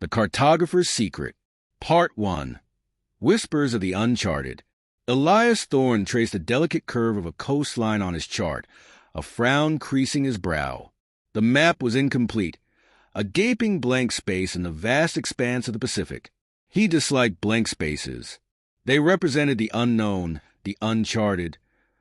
The Cartographer's Secret. Part 1. Whispers of the Uncharted. Elias Thorne traced the delicate curve of a coastline on his chart, a frown creasing his brow. The map was incomplete, a gaping blank space in the vast expanse of the Pacific. He disliked blank spaces. They represented the unknown, the uncharted,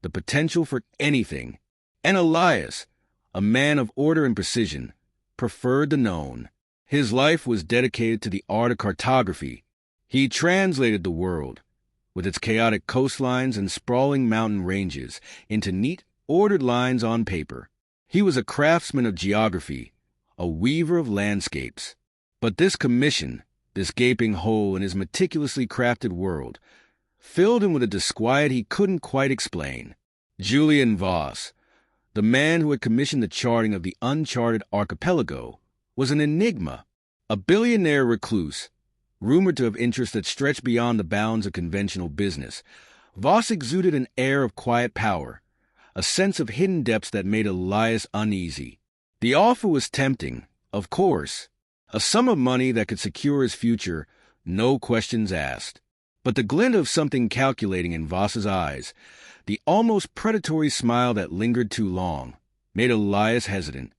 the potential for anything. And Elias, a man of order and precision, preferred the known. His life was dedicated to the art of cartography. He translated the world, with its chaotic coastlines and sprawling mountain ranges, into neat, ordered lines on paper. He was a craftsman of geography, a weaver of landscapes. But this commission, this gaping hole in his meticulously crafted world, filled him with a disquiet he couldn't quite explain. Julian Voss, the man who had commissioned the charting of the uncharted archipelago, was an enigma, a billionaire recluse, rumored to have interests that stretched beyond the bounds of conventional business. Voss exuded an air of quiet power, a sense of hidden depths that made Elias uneasy. The offer was tempting, of course, a sum of money that could secure his future, no questions asked. But the glint of something calculating in Voss's eyes, the almost predatory smile that lingered too long, made Elias hesitant.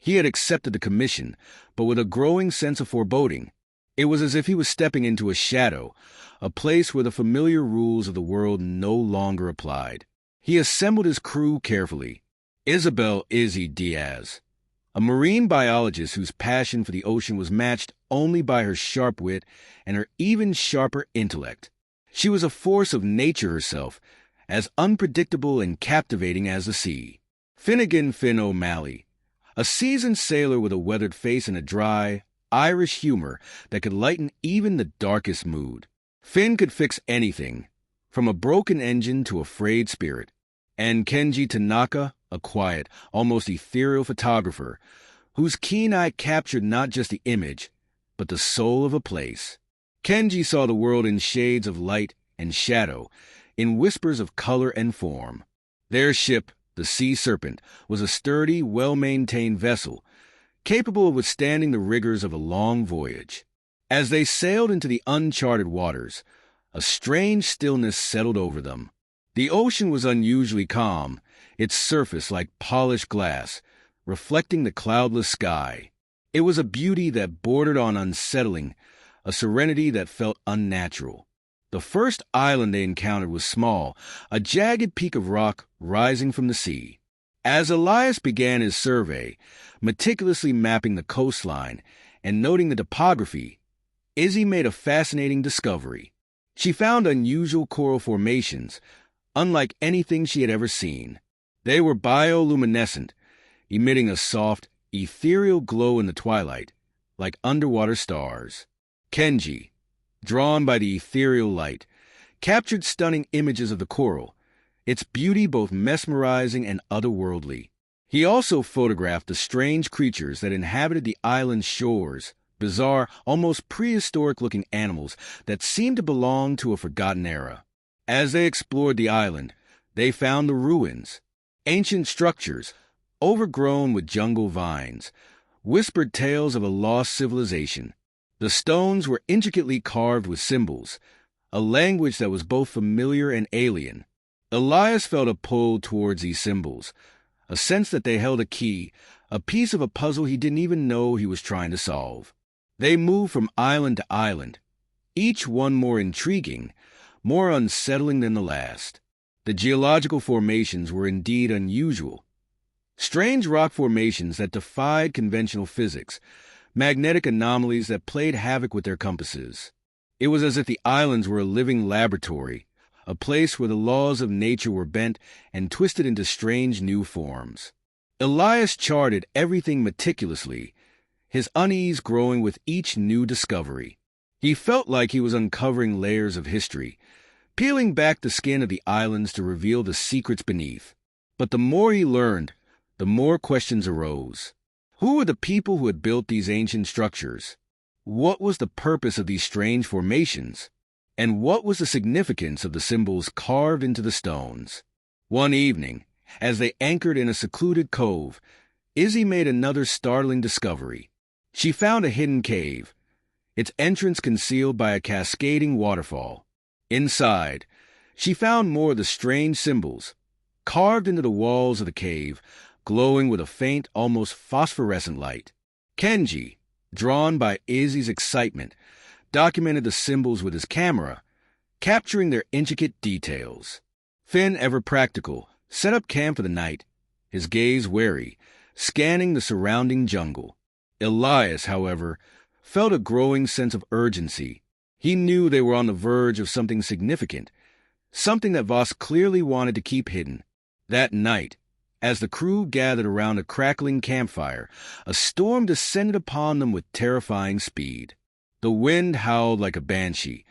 He had accepted the commission, but with a growing sense of foreboding. It was as if he was stepping into a shadow, a place where the familiar rules of the world no longer applied. He assembled his crew carefully. Isabel Izzy Diaz, a marine biologist whose passion for the ocean was matched only by her sharp wit and her even sharper intellect. She was a force of nature herself, as unpredictable and captivating as the sea. Finnegan Finn O'Malley, a seasoned sailor with a weathered face and a dry, Irish humor that could lighten even the darkest mood. Finn could fix anything, from a broken engine to a frayed spirit. And Kenji Tanaka, a quiet, almost ethereal photographer, whose keen eye captured not just the image, but the soul of a place. Kenji saw the world in shades of light and shadow, in whispers of color and form. Their ship, the Sea Serpent, was a sturdy, well-maintained vessel, capable of withstanding the rigors of a long voyage. As they sailed into the uncharted waters, a strange stillness settled over them. The ocean was unusually calm, its surface like polished glass, reflecting the cloudless sky. It was a beauty that bordered on unsettling, a serenity that felt unnatural. The first island they encountered was small, a jagged peak of rock rising from the sea. As Elias began his survey, meticulously mapping the coastline and noting the topography, Izzy made a fascinating discovery. She found unusual coral formations, unlike anything she had ever seen. They were bioluminescent, emitting a soft, ethereal glow in the twilight, like underwater stars. Kenji, drawn by the ethereal light, captured stunning images of the coral, its beauty both mesmerizing and otherworldly. He also photographed the strange creatures that inhabited the island's shores, bizarre, almost prehistoric-looking animals that seemed to belong to a forgotten era. As they explored the island, they found the ruins, ancient structures, overgrown with jungle vines, whispered tales of a lost civilization. The stones were intricately carved with symbols, a language that was both familiar and alien. Elias felt a pull towards these symbols, a sense that they held a key, a piece of a puzzle he didn't even know he was trying to solve. They moved from island to island, each one more intriguing, more unsettling than the last. The geological formations were indeed unusual. Strange rock formations that defied conventional physics, magnetic anomalies that played havoc with their compasses. It was as if the islands were a living laboratory, a place where the laws of nature were bent and twisted into strange new forms. Elias charted everything meticulously, his unease growing with each new discovery. He felt like he was uncovering layers of history, peeling back the skin of the islands to reveal the secrets beneath. But the more he learned, the more questions arose. Who were the people who had built these ancient structures? What was the purpose of these strange formations? And what was the significance of the symbols carved into the stones? One evening, as they anchored in a secluded cove, Izzy made another startling discovery. She found a hidden cave, its entrance concealed by a cascading waterfall. Inside, she found more of the strange symbols, carved into the walls of the cave, glowing with a faint, almost phosphorescent light. Kenji, drawn by Izzy's excitement, documented the symbols with his camera, capturing their intricate details. Finn, ever practical, set up camp for the night, his gaze wary, scanning the surrounding jungle. Elias, however, felt a growing sense of urgency. He knew they were on the verge of something significant, something that Voss clearly wanted to keep hidden. That night, as the crew gathered around a crackling campfire, a storm descended upon them with terrifying speed. The wind howled like a banshee,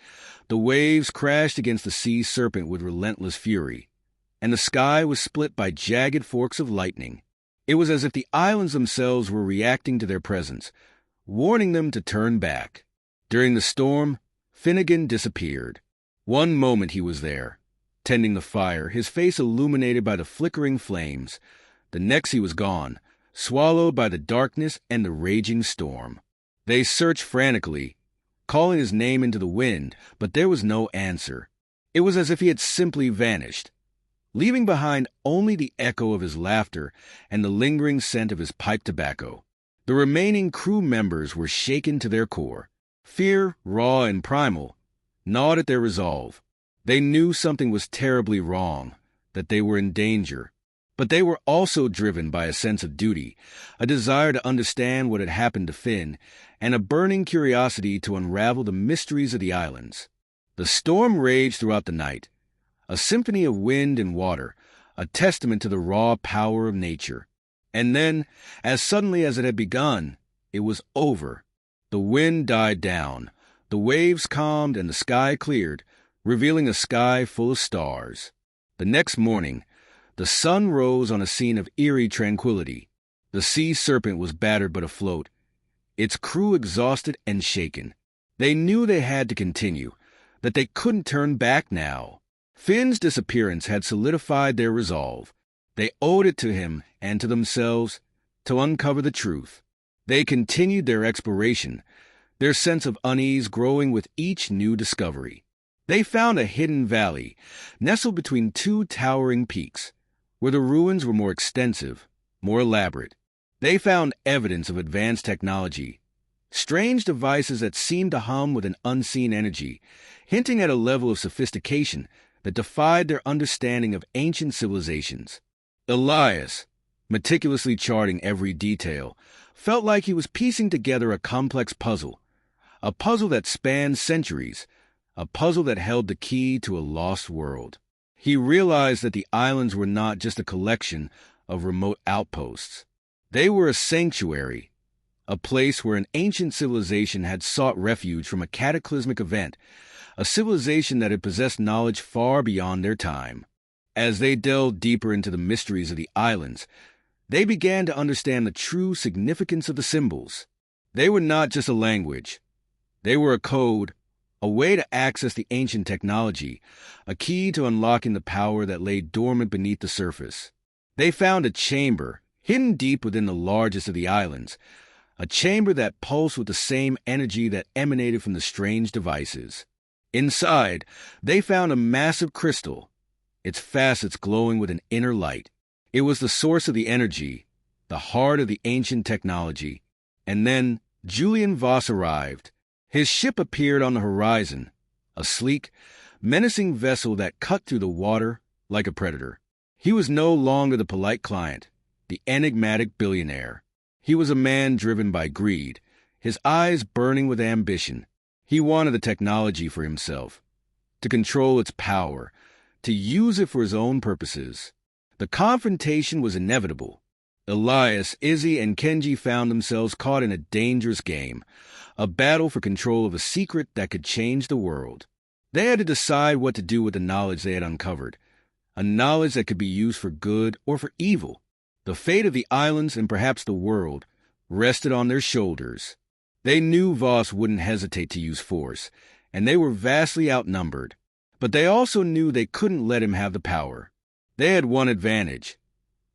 the waves crashed against the sea serpent with relentless fury, and the sky was split by jagged forks of lightning. It was as if the islands themselves were reacting to their presence, warning them to turn back. During the storm, Finnegan disappeared. One moment he was there, tending the fire, his face illuminated by the flickering flames. The next he was gone, swallowed by the darkness and the raging storm. They searched frantically, calling his name into the wind, but there was no answer. It was as if he had simply vanished, leaving behind only the echo of his laughter and the lingering scent of his pipe tobacco. The remaining crew members were shaken to their core. Fear, raw and primal, gnawed at their resolve. They knew something was terribly wrong, that they were in danger. But they were also driven by a sense of duty, a desire to understand what had happened to Finn, and a burning curiosity to unravel the mysteries of the islands. The storm raged throughout the night, a symphony of wind and water, a testament to the raw power of nature. And then, as suddenly as it had begun, it was over. The wind died down, the waves calmed, and the sky cleared, revealing a sky full of stars. The next morning, the sun rose on a scene of eerie tranquility. The sea serpent was battered but afloat, its crew exhausted and shaken. They knew they had to continue, that they couldn't turn back now. Finn's disappearance had solidified their resolve. They owed it to him and to themselves to uncover the truth. They continued their exploration, their sense of unease growing with each new discovery. They found a hidden valley, nestled between two towering peaks, where the ruins were more extensive, more elaborate. They found evidence of advanced technology, strange devices that seemed to hum with an unseen energy, hinting at a level of sophistication that defied their understanding of ancient civilizations. Elias, meticulously charting every detail, felt like he was piecing together a complex puzzle, a puzzle that spanned centuries, a puzzle that held the key to a lost world. He realized that the islands were not just a collection of remote outposts. They were a sanctuary, a place where an ancient civilization had sought refuge from a cataclysmic event, a civilization that had possessed knowledge far beyond their time. As they delved deeper into the mysteries of the islands, they began to understand the true significance of the symbols. They were not just a language. They were a code, a way to access the ancient technology, a key to unlocking the power that lay dormant beneath the surface. They found a chamber, hidden deep within the largest of the islands, a chamber that pulsed with the same energy that emanated from the strange devices. Inside, they found a massive crystal, its facets glowing with an inner light. It was the source of the energy, the heart of the ancient technology. And then Julian Voss arrived. His ship appeared on the horizon, a sleek, menacing vessel that cut through the water like a predator. He was no longer the polite client, the enigmatic billionaire. He was a man driven by greed, his eyes burning with ambition. He wanted the technology for himself, to control its power, to use it for his own purposes. The confrontation was inevitable. Elias, Izzy, and Kenji found themselves caught in a dangerous game, a battle for control of a secret that could change the world. They had to decide what to do with the knowledge they had uncovered, a knowledge that could be used for good or for evil. The fate of the islands and perhaps the world rested on their shoulders. They knew Voss wouldn't hesitate to use force, and they were vastly outnumbered. But they also knew they couldn't let him have the power. They had one advantage.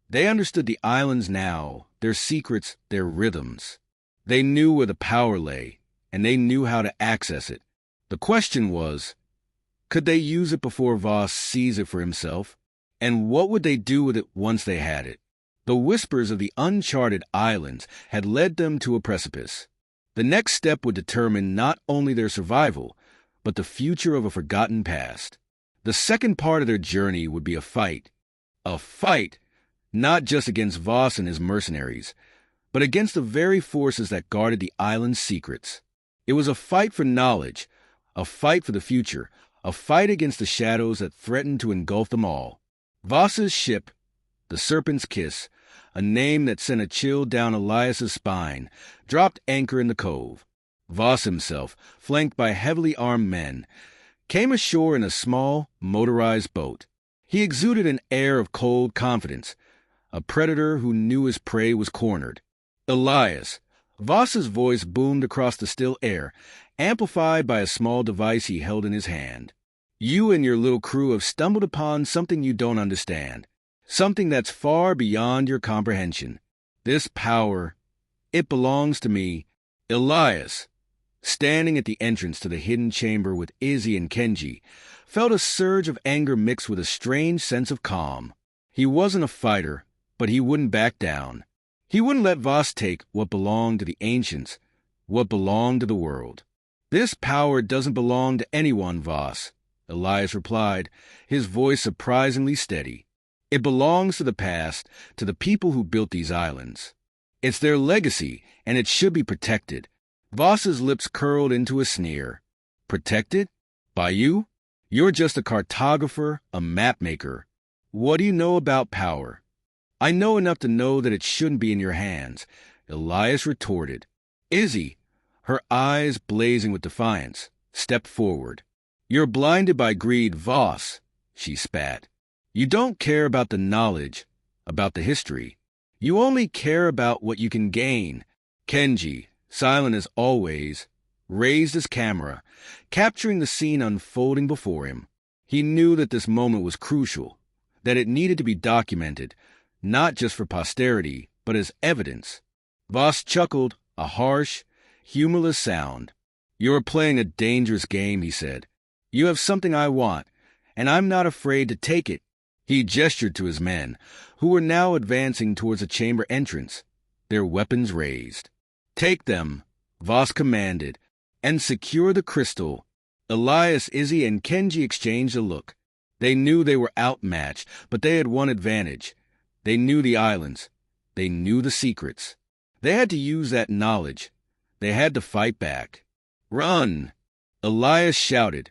They understood the islands now, their secrets, their rhythms. They knew where the power lay, and they knew how to access it. The question was, could they use it before Voss sees it for himself? And what would they do with it once they had it? The whispers of the uncharted islands had led them to a precipice. The next step would determine not only their survival, but the future of a forgotten past. The second part of their journey would be a fight. A fight, not just against Voss and his mercenaries, but against the very forces that guarded the island's secrets. It was a fight for knowledge, a fight for the future, a fight against the shadows that threatened to engulf them all. Voss's ship, the Serpent's Kiss, a name that sent a chill down Elias's spine, dropped anchor in the cove. Voss himself, flanked by heavily armed men, came ashore in a small, motorized boat. He exuded an air of cold confidence, a predator who knew his prey was cornered. Elias. Voss's voice boomed across the still air, amplified by a small device he held in his hand. You and your little crew have stumbled upon something you don't understand, something that's far beyond your comprehension. This power, it belongs to me, Elias. Standing at the entrance to the hidden chamber with Izzy and Kenji, felt a surge of anger mixed with a strange sense of calm. He wasn't a fighter, but he wouldn't back down. He wouldn't let Voss take what belonged to the ancients, what belonged to the world. This power doesn't belong to anyone, Voss, Elias replied, his voice surprisingly steady. It belongs to the past, to the people who built these islands. It's their legacy, and it should be protected. Voss's lips curled into a sneer. Protected? By you? You're just a cartographer, a mapmaker. What do you know about power? I know enough to know that it shouldn't be in your hands, Elias retorted. Izzy, her eyes blazing with defiance, stepped forward. You're blinded by greed, Voss, she spat. You don't care about the knowledge, about the history. You only care about what you can gain. Kenji, silent as always, raised his camera, capturing the scene unfolding before him. He knew that this moment was crucial, that it needed to be documented, not just for posterity, but as evidence. Voss chuckled, a harsh, humorless sound. You're playing a dangerous game, he said. You have something I want, and I'm not afraid to take it. He gestured to his men, who were now advancing towards the chamber entrance, their weapons raised. Take them, Voss commanded, and secure the crystal. Elias, Izzy, and Kenji exchanged a look. They knew they were outmatched, but they had one advantage. They knew the islands. They knew the secrets. They had to use that knowledge. They had to fight back. Run! Elias shouted,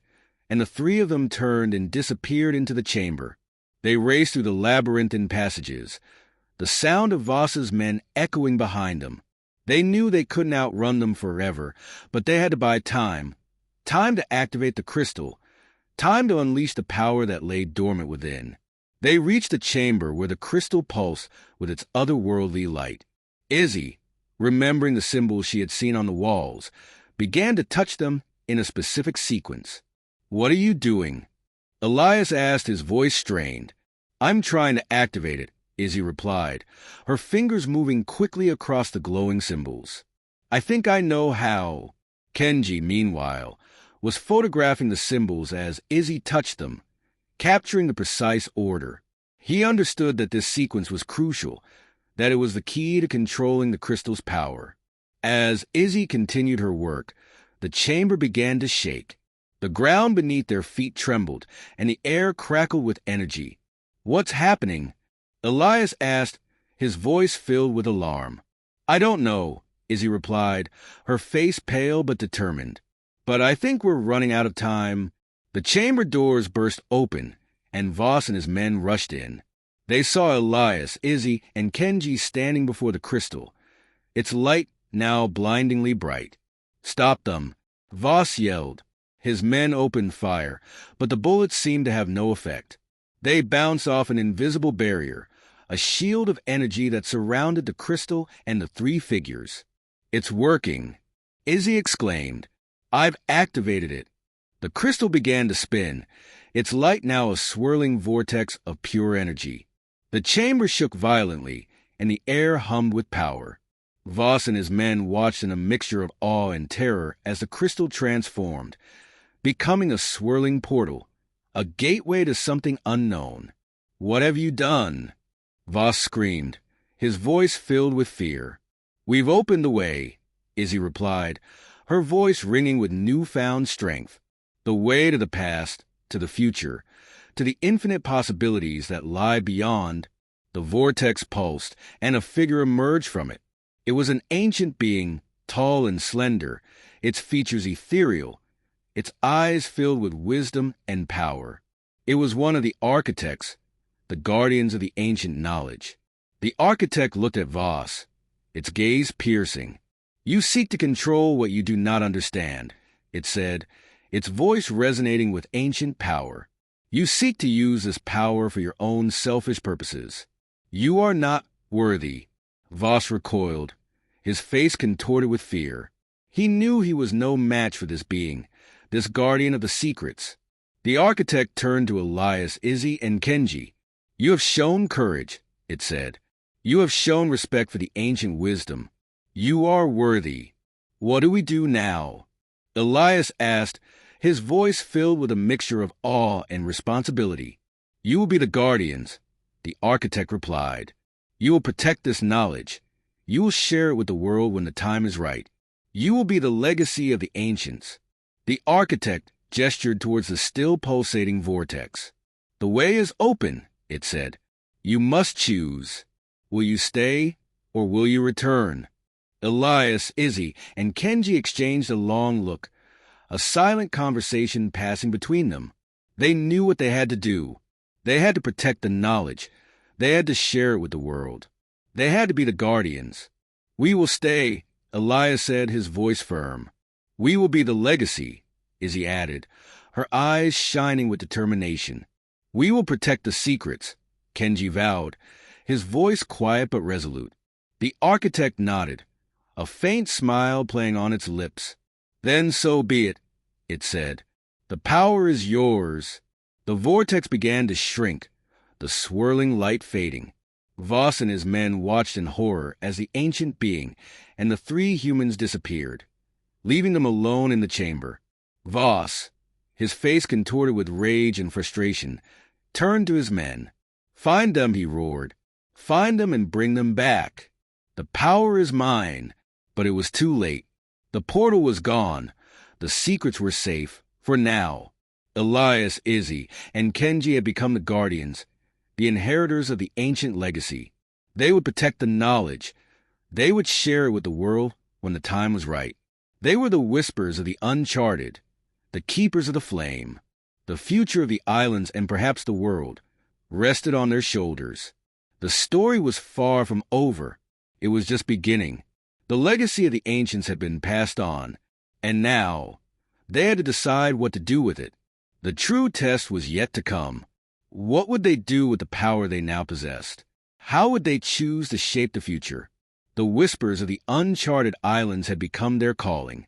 and the three of them turned and disappeared into the chamber. They raced through the labyrinthine passages, the sound of Voss's men echoing behind them. They knew they couldn't outrun them forever, but they had to buy time. Time to activate the crystal. Time to unleash the power that lay dormant within. They reached the chamber where the crystal pulsed with its otherworldly light. Izzy, remembering the symbols she had seen on the walls, began to touch them in a specific sequence. What are you doing? Elias asked, his voice strained. I'm trying to activate it, Izzy replied, her fingers moving quickly across the glowing symbols. I think I know how. Kenji, meanwhile, was photographing the symbols as Izzy touched them, capturing the precise order. He understood that this sequence was crucial, that it was the key to controlling the crystal's power. As Izzy continued her work, the chamber began to shake. The ground beneath their feet trembled, and the air crackled with energy. What's happening? Elias asked, his voice filled with alarm. I don't know, Izzy replied, her face pale but determined. But I think we're running out of time. The chamber doors burst open, and Voss and his men rushed in. They saw Elias, Izzy, and Kenji standing before the crystal, its light now blindingly bright. Stop them, Voss yelled. His men opened fire, but the bullets seemed to have no effect. They bounced off an invisible barrier, a shield of energy that surrounded the crystal and the three figures. It's working, Izzy exclaimed. I've activated it. The crystal began to spin, its light now a swirling vortex of pure energy. The chamber shook violently, and the air hummed with power. Voss and his men watched in a mixture of awe and terror as the crystal transformed, becoming a swirling portal, a gateway to something unknown. "What have you done?" Voss screamed, his voice filled with fear. "We've opened the way," Izzy replied, her voice ringing with newfound strength. "The way to the past, to the future, to the infinite possibilities that lie beyond." The vortex pulsed, and a figure emerged from it. It was an ancient being, tall and slender, its features ethereal, its eyes filled with wisdom and power. It was one of the architects, the guardians of the ancient knowledge. The architect looked at Voss, its gaze piercing. "You seek to control what you do not understand," it said, its voice resonating with ancient power. "You seek to use this power for your own selfish purposes. You are not worthy." Voss recoiled, his face contorted with fear. He knew he was no match for this being, this guardian of the secrets. The architect turned to Elias, Izzy, and Kenji. "You have shown courage," it said. "You have shown respect for the ancient wisdom. You are worthy. What do we do now?" Elias asked, his voice filled with a mixture of awe and responsibility. "You will be the guardians," the architect replied. "You will protect this knowledge. You will share it with the world when the time is right. You will be the legacy of the ancients." The architect gestured towards the still pulsating vortex. "The way is open," it said. "You must choose. Will you stay, or will you return?" Elias, Izzy, and Kenji exchanged a long look, a silent conversation passing between them. They knew what they had to do. They had to protect the knowledge. They had to share it with the world. They had to be the guardians. "We will stay," Elias said, his voice firm. "We will be the legacy," Izzy added, her eyes shining with determination. "We will protect the secrets," Kenji vowed, his voice quiet but resolute. The architect nodded, a faint smile playing on its lips. "Then so be it," it said. "The power is yours." The vortex began to shrink, the swirling light fading. Voss and his men watched in horror as the ancient being and the three humans disappeared, leaving them alone in the chamber. Voss, his face contorted with rage and frustration, turned to his men. "Find them," he roared. "Find them and bring them back. The power is mine." But it was too late. The portal was gone. The secrets were safe, for now. Elias, Izzy, and Kenji had become the guardians, the inheritors of the ancient legacy. They would protect the knowledge. They would share it with the world when the time was right. They were the whispers of the uncharted, the keepers of the flame. The future of the islands and perhaps the world rested on their shoulders. The story was far from over. It was just beginning. The legacy of the ancients had been passed on, and now they had to decide what to do with it. The true test was yet to come. What would they do with the power they now possessed? How would they choose to shape the future? The whispers of the uncharted islands had become their calling.